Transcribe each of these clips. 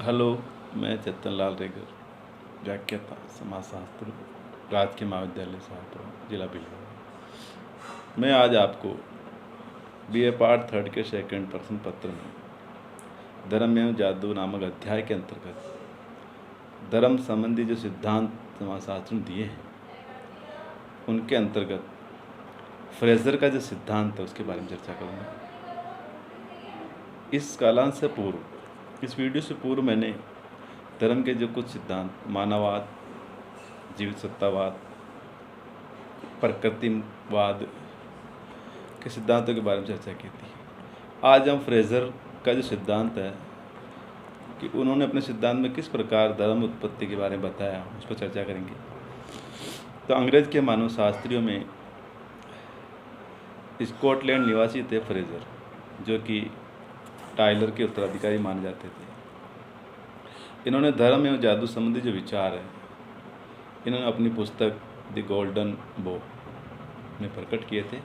Hello, मैं चेतन लाल रेगर, व्याख्याता समाजशास्त्र, राजकीय महाविद्यालय शाहपुरा, जिला भीलवाड़ा। मैं आज आपको BA पार्ट 3 के सेकंड प्रश्न पत्र में धर्म एवं जादू नामक अध्याय के अंतर्गत धर्म संबंधी जो सिद्धांत समाजशास्त्र में दिए हैं उनके अंतर्गत फ्रेजर का जो सिद्धांत है उसके बारे में चर्चा करूँगा। इस कालांश से पूर्व, इस वीडियो से पूर्व मैंने धर्म के जो कुछ सिद्धांत, मानववाद, जीवित सत्तावाद, प्रकृतिवाद के सिद्धांतों के बारे में चर्चा की थी। आज हम फ्रेजर का जो सिद्धांत है कि उन्होंने अपने सिद्धांत में किस प्रकार धर्म उत्पत्ति के बारे में बताया, उस पर चर्चा करेंगे। तो अंग्रेज के मानवशास्त्रियों में स्कॉटलैंड निवासी थे फ्रेजर, जो कि टाइलर के उत्तराधिकारी माने जाते थे। इन्होंने धर्म एवं जादू संबंधी जो विचार है इन्होंने अपनी पुस्तक द गोल्डन बो में प्रकट किए थे।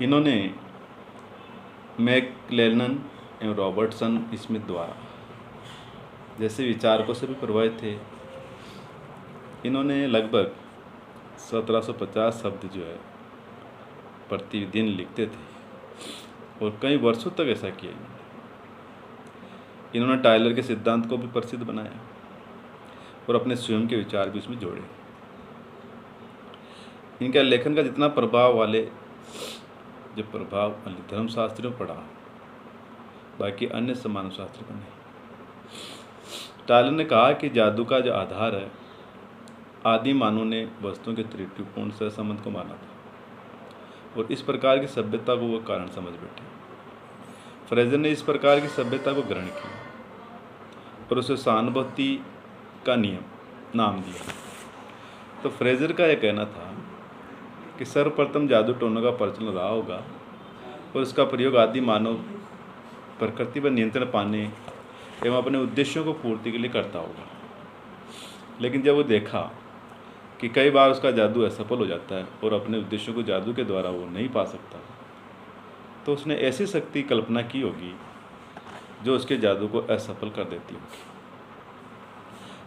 इन्होंने मैकक्लेलन एवं रॉबर्टसन स्मिथ द्वारा जैसे विचारकों से भी प्रभावित थे। इन्होंने लगभग 1750 शब्द जो है प्रतिदिन लिखते थे और कई वर्षों तक ऐसा किया। इन्होंने टाइलर के सिद्धांत को भी प्रसिद्ध बनाया और अपने स्वयं के विचार भी उसमें जोड़े। इनका लेखन का जितना प्रभाव धर्मशास्त्रियों पर पड़ा, बाकी अन्य मानव शास्त्र पर नहीं। टाइलर ने कहा कि जादू का जो आधार है, आदि मानव ने वस्तुओं के त्रुटिपूर्ण सहसंबंध को माना था और इस प्रकार की सभ्यता को वो कारण समझ बैठे। फ्रेजर ने इस प्रकार की सभ्यता को ग्रहण किया और उसे सहानुभूति का नियम नाम दिया। तो फ्रेजर का यह कहना था कि सर्वप्रथम जादू टोनों का प्रचलन रहा होगा और इसका प्रयोग आदि मानव प्रकृति पर नियंत्रण पाने एवं अपने उद्देश्यों को पूर्ति के लिए करता होगा। लेकिन जब वो देखा कि कई बार उसका जादू असफल हो जाता है और अपने उद्देश्यों को जादू के द्वारा वो नहीं पा सकता, तो उसने ऐसी शक्ति की कल्पना की होगी जो उसके जादू को असफल कर देती होगी।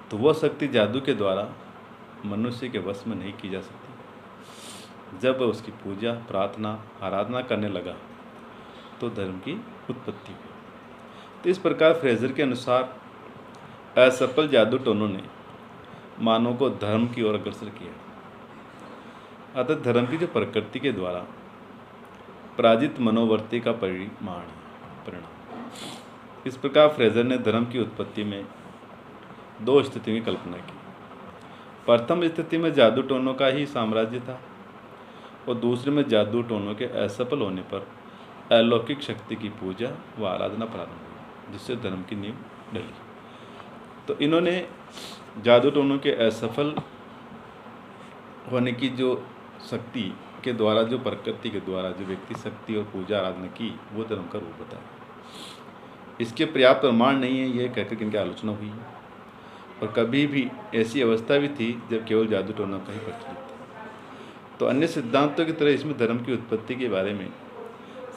तो वह शक्ति जादू के द्वारा मनुष्य के वश में नहीं की जा सकती। जब वह उसकी पूजा, प्रार्थना, आराधना करने लगा तो धर्म की उत्पत्ति हुई। तो इस प्रकार फ्रेजर के अनुसार असफल जादू टोनों ने मानव को धर्म की ओर अग्रसर किया। अतः धर्म की जो प्रकृति के द्वारा पराजित मनोवृत्ति का परिणाम। इस प्रकार फ्रेजर ने धर्म की उत्पत्ति में दो स्थितियों की कल्पना की। प्रथम स्थिति में जादू टोनों का ही साम्राज्य था और दूसरे में जादू टोनों के असफल होने पर अलौकिक शक्ति की पूजा व आराधना प्रारंभ हुई, जिससे धर्म की नींव डली। तो इन्होंने जादू टोनों के असफल होने की जो शक्ति के द्वारा, जो प्रकृति के द्वारा जो व्यक्ति शक्ति और पूजा आराधना की, वो धर्म का रूप बताया। इसके पर्याप्त प्रमाण नहीं है यह कहकर कि इनकी आलोचना हुई और कभी भी ऐसी अवस्था भी थी जब केवल जादू टोना का ही प्रचलित था। तो अन्य सिद्धांतों की तरह इसमें धर्म की उत्पत्ति के बारे में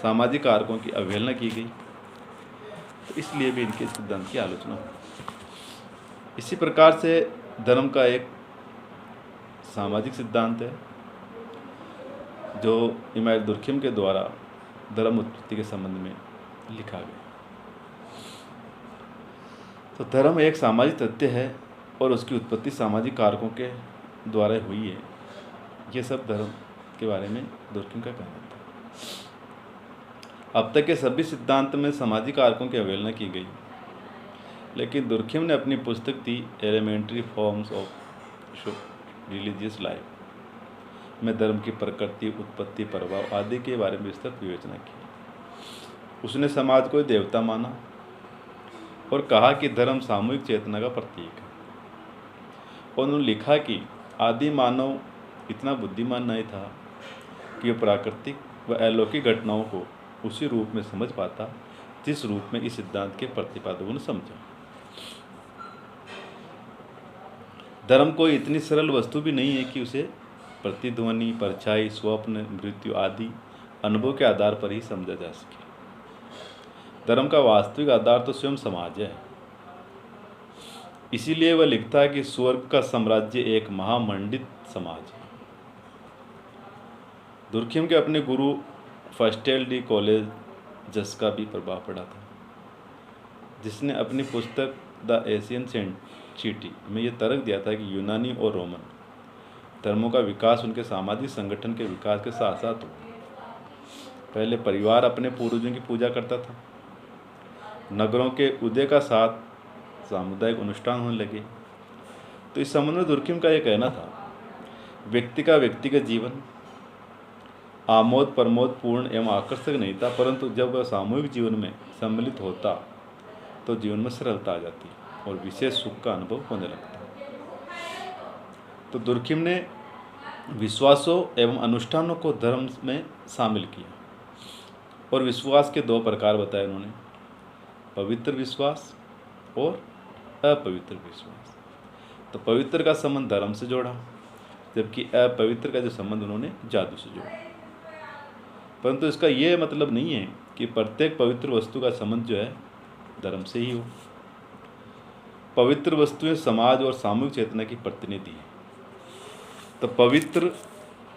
सामाजिक कारकों की अवहेलना की गई, तो इसलिए भी इनके सिद्धांत की आलोचना हुई। इसी प्रकार से धर्म का एक सामाजिक सिद्धांत है जो इमाम दुर्खिम के द्वारा धर्म उत्पत्ति के संबंध में लिखा गया। तो धर्म एक सामाजिक तथ्य है और उसकी उत्पत्ति सामाजिक कारकों के द्वारा हुई है। ये सब धर्म के बारे में दुर्खिम का कहना था। अब तक के सभी सिद्धांत में सामाजिक कारकों की अवहेलना की गई, लेकिन दुर्खिम ने अपनी पुस्तक the elementary forms of religious life में धर्म की प्रकृति, उत्पत्ति, प्रभाव आदि के बारे में विस्तृत विवेचना की। उसने समाज को देवता माना और कहा कि धर्म सामूहिक चेतना का प्रतीक है। और उन्होंने लिखा कि आदि मानव इतना बुद्धिमान नहीं था कि वह प्राकृतिक व अलौकिक घटनाओं को उसी रूप में समझ पाता जिस रूप में इस सिद्धांत के प्रतिपादकों ने समझा। धर्म कोई इतनी सरल वस्तु भी नहीं है कि उसे प्रतिध्वनि, परछाई, स्वप्न, मृत्यु आदि अनुभव के आधार पर ही समझा जा सके। धर्म का वास्तविक आधार तो स्वयं समाज है इसीलिए वह लिखता है कि स्वर्ग का साम्राज्य एक महामंडित समाज है। दुर्खिम के अपने गुरु फस्टेल डी कॉलेज जस का भी प्रभाव पड़ा था, जिसने अपनी पुस्तक द एशियन सिटी में यह तर्क दिया था कि यूनानी और रोमन धर्मों का विकास उनके सामाजिक संगठन के विकास के साथ साथ हो। पहले परिवार अपने पूर्वजों की पूजा करता था, नगरों के उदय का साथ सामुदायिक अनुष्ठान होने लगे। तो इस संबंध में दुर्खिम का यह कहना था, व्यक्ति का व्यक्तिगत जीवन आमोद प्रमोद पूर्ण एवं आकर्षक नहीं था, परंतु जब वह सामूहिक जीवन में सम्मिलित होता तो जीवन में सरलता आ जाती और विशेष सुख का अनुभव होने लगता। तो दुर्खिम ने विश्वासों एवं अनुष्ठानों को धर्म में शामिल किया और विश्वास के दो प्रकार बताए उन्होंने, पवित्र विश्वास और अपवित्र विश्वास। तो पवित्र का संबंध धर्म से जोड़ा, जबकि अपवित्र का जो संबंध उन्होंने जादू से जोड़ा। परंतु इसका यह मतलब नहीं है कि प्रत्येक पवित्र वस्तु का संबंध जो है धर्म से ही हो। पवित्र वस्तुएं समाज और सामूहिक चेतना की प्रतिनिधि हैं। तो पवित्र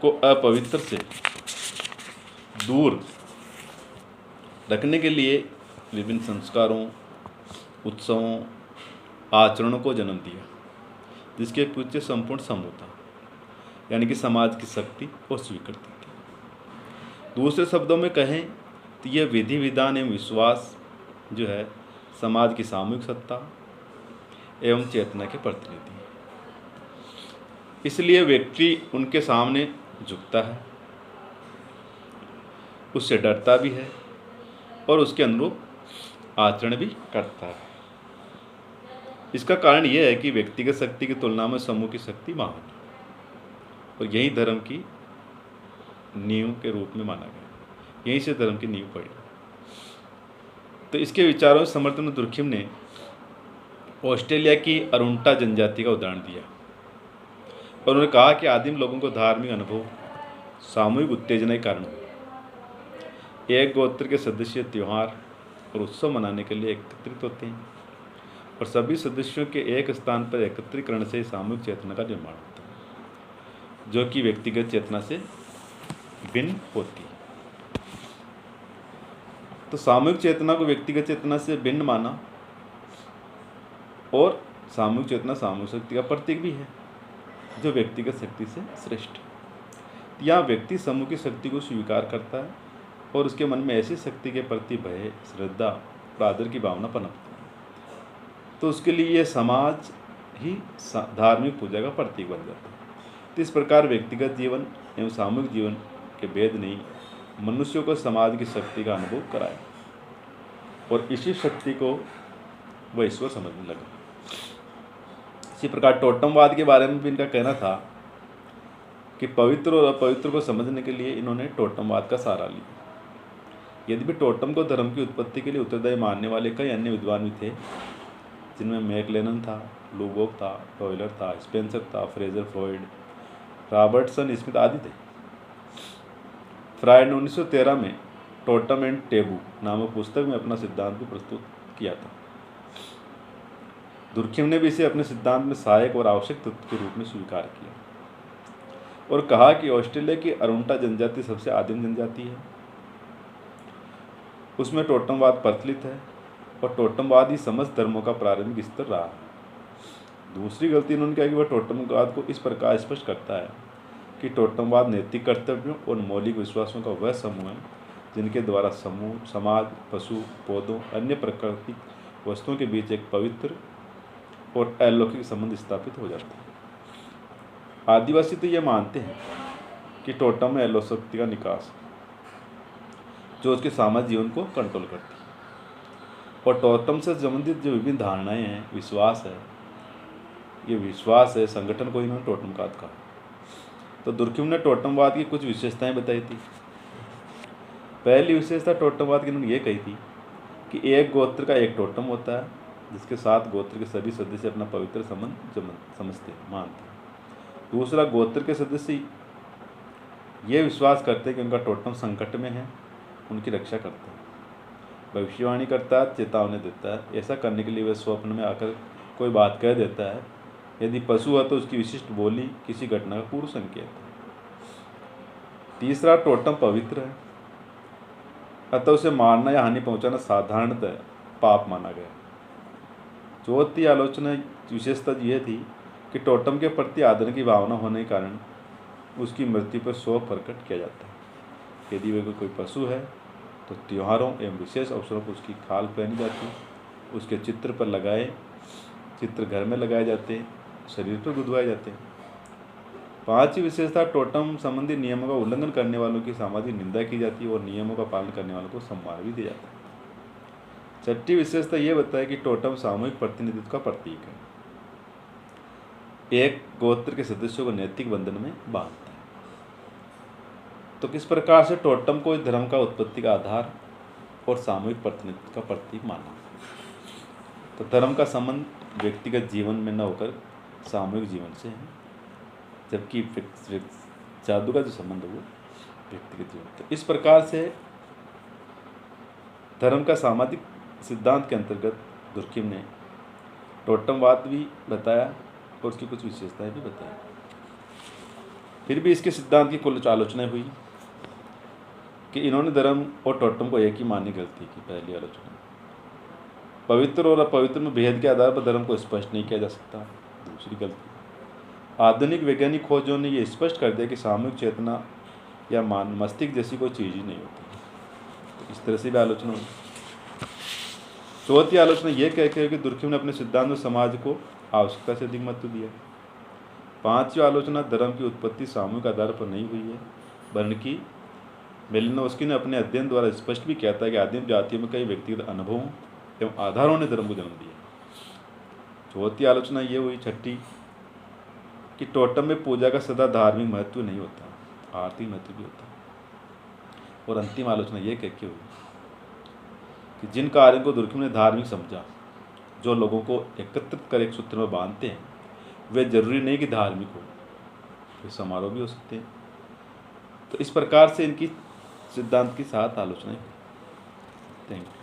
को अपवित्र से दूर रखने के लिए विभिन्न संस्कारों, उत्सवों, आचरणों को जन्म दिया, जिसके पीछे संपूर्ण समूह था, यानी कि समाज की शक्ति और स्वीकृति थी। दूसरे शब्दों में कहें तो यह विधि विधान एवं विश्वास जो है समाज की सामूहिक सत्ता एवं चेतना के प्रतिनिधि है। इसलिए व्यक्ति उनके सामने झुकता है, उससे डरता भी है और उसके अनुरूप आचरण भी करता है। इसका कारण यह है कि व्यक्तिगत शक्ति की तुलना में समूह की शक्ति महान है और यही धर्म की नींव के रूप में माना गया, यहीं से धर्म की नींव पड़ी। तो इसके विचारों के समर्थन में दुर्खिम ने ऑस्ट्रेलिया की अरुंटा जनजाति का उदाहरण दिया और उन्होंने कहा कि आदिम लोगों को धार्मिक अनुभव सामूहिक उत्तेजना के कारण हुए। एक गोत्र के सदस्य त्यौहार और उत्सव मनाने के लिए एकत्रित होते हैं और सभी सदस्यों के एक स्थान पर एकत्रीकरण से सामूहिक चेतना का निर्माण होता है, जो कि व्यक्तिगत चेतना से भिन्न होती है। तो सामूहिक चेतना को व्यक्तिगत चेतना से भिन्न माना और सामूहिक चेतना सामूहिक शक्ति का प्रतीक भी है, जो व्यक्तिगत शक्ति से श्रेष्ठ है। यहाँ व्यक्ति समूह की शक्ति को स्वीकार करता है और उसके मन में ऐसी शक्ति के प्रति भय, श्रद्धा और आदर की भावना पनपती है। तो उसके लिए यह समाज ही धार्मिक पूजा का प्रतीक बन जाता है। तो इस प्रकार व्यक्तिगत जीवन एवं सामूहिक जीवन के भेद नहीं, मनुष्यों को समाज की शक्ति का अनुभव कराया और इसी शक्ति को वह ईश्वर समझने लगा। इसी प्रकार टोटमवाद के बारे में भी इनका कहना था कि पवित्र और अपवित्र को समझने के लिए इन्होंने टोटमवाद का सहारा लिया। यद्यपि टोटम को धर्म की उत्पत्ति के लिए उत्तरदायी मानने वाले कई अन्य विद्वान भी थे, जिनमें मैकलेनन था, लुबोक था, टॉयलर था, स्पेंसर था, फ्रेजर फ्रॉइड, रॉबर्टसन स्मिथ आदि थे। फ्रायड ने 1913 में टोटम एंड टेबू नामक पुस्तक में अपना सिद्धांत भी प्रस्तुत किया था। दुर्खिम ने भी इसे अपने सिद्धांत में सहायक और आवश्यक तत्व के रूप में स्वीकार किया और कहा कि ऑस्ट्रेलिया की अरुंटा जनजाति सबसे आदिम जनजाति है, उसमें टोटमवाद प्रचलित है और टोटमवाद ही समस्त धर्मों का प्रारंभिक स्तर रहा है। दूसरी गलती उन्होंने कहा कि वह टोटमवाद को इस प्रकार स्पष्ट करता है कि टोटमवाद नैतिक कर्तव्यों और मौलिक विश्वासों का वह समूह है जिनके द्वारा समूह, समाज, पशु, पौधों, अन्य प्राकृतिक वस्तुओं के बीच एक पवित्र और अलौकिक संबंध स्थापित हो जाता है। आदिवासी तो ये मानते हैं कि टोटम में अलौकिक शक्ति का निकास है, जो उसके सामाजिक जीवन को कंट्रोल करती है। और टोटम से संबंधित जो विभिन्न धारणाएं हैं, विश्वास है, ये विश्वास है संगठन को इन्होंने टोटमवाद कहा। तो दुर्खिम ने टोटमवाद की कुछ विशेषताएं बताई थी। पहली विशेषता टोटमवाद की इन्होंने ये कही थी कि एक गोत्र का एक टोटम होता है, जिसके साथ गोत्र के सभी सदस्य अपना पवित्र संबंध समझते मानते हैं। दूसरा, गोत्र के सदस्य ये विश्वास करते हैं कि उनका टोटम संकट में है, उनकी रक्षा करता है, भविष्यवाणी करता है, चेतावनी देता है। ऐसा करने के लिए वे स्वप्न में आकर कोई बात कह देता है, यदि पशु है तो उसकी विशिष्ट बोली किसी घटना का पूर्व संकेत है। तीसरा, टोटम पवित्र है, अतः उसे मारना या हानि पहुंचाना साधारणतः पाप माना गया। चौथी आलोचना विशेषता यह थी कि टोटम के प्रति आदर की भावना होने के कारण उसकी मृत्यु पर शोक प्रकट किया जाता है। यदि वह कोई पशु है तो त्योहारों एवं विशेष अवसरों पर उसकी खाल पहनी जाती, उसके चित्र पर लगाए, चित्र घर में लगाए जाते, शरीर पर गुदवाए जाते। पांचवी विशेषता, टोटम संबंधी नियमों का उल्लंघन करने वालों की सामाजिक निंदा की जाती है और नियमों का पालन करने वालों को सम्मान भी दिया जाता है। छठी विशेषता यह बताया कि टोटम सामूहिक प्रतिनिधित्व का प्रतीक है, एक गोत्र के सदस्यों को नैतिक बंधन में बांधता है। तो किस प्रकार से टोटम को इस धर्म का उत्पत्ति का आधार और सामूहिक प्रतिनिधित्व का प्रतीक माना। तो धर्म का संबंध व्यक्तिगत जीवन में न होकर सामूहिक जीवन से है, जबकि जादू का जो संबंध है वो व्यक्तिगत जीवन। तो इस प्रकार से धर्म का सामाजिक सिद्धांत के अंतर्गत दुर्खिम ने टोटमवाद भी बताया और उसकी कुछ विशेषताएं भी बताई। फिर भी इसके सिद्धांत की कुल आलोचना हुई कि इन्होंने धर्म और टोटम को एक ही मानने की गलती की। पहली आलोचना, पवित्र और अपवित्र में भेद के आधार पर धर्म को स्पष्ट नहीं किया जा सकता। दूसरी गलती, आधुनिक वैज्ञानिक खोजों ने यह स्पष्ट कर दिया कि सामूहिक चेतना या मस्तिष्क जैसी कोई चीज ही नहीं होती। तो इस तरह से भी आलोचना हुई। चौथी आलोचना यह कहकर कि दुर्खिम ने अपने सिद्धांत में समाज को आवश्यकता से अधिक महत्व दिया। पांचवी आलोचना, धर्म की उत्पत्ति सामूहिक आधार पर नहीं हुई है, बल्कि मेलिनोव्स्की ने अपने अध्ययन द्वारा स्पष्ट भी किया था कि आदिम जातियों में कई व्यक्तिगत अनुभवों एवं आधारों ने धर्म को जन्म दिया। चौथी आलोचना ये हुई। छठी, कि टोटम में पूजा का सदा धार्मिक महत्व नहीं होता, आर्थिक महत्व भी होता है। और अंतिम आलोचना ये कह के हुई कि जिन कार्यों को दुर्खिम ने धार्मिक समझा, जो लोगों को एकत्रित कर एक सूत्र में बांधते हैं, वे जरूरी नहीं कि धार्मिक हो, वे समारोह भी हो सकते हैं। तो इस प्रकार से इनकी सिद्धांत की 7 आलोचनाएं। Thank you.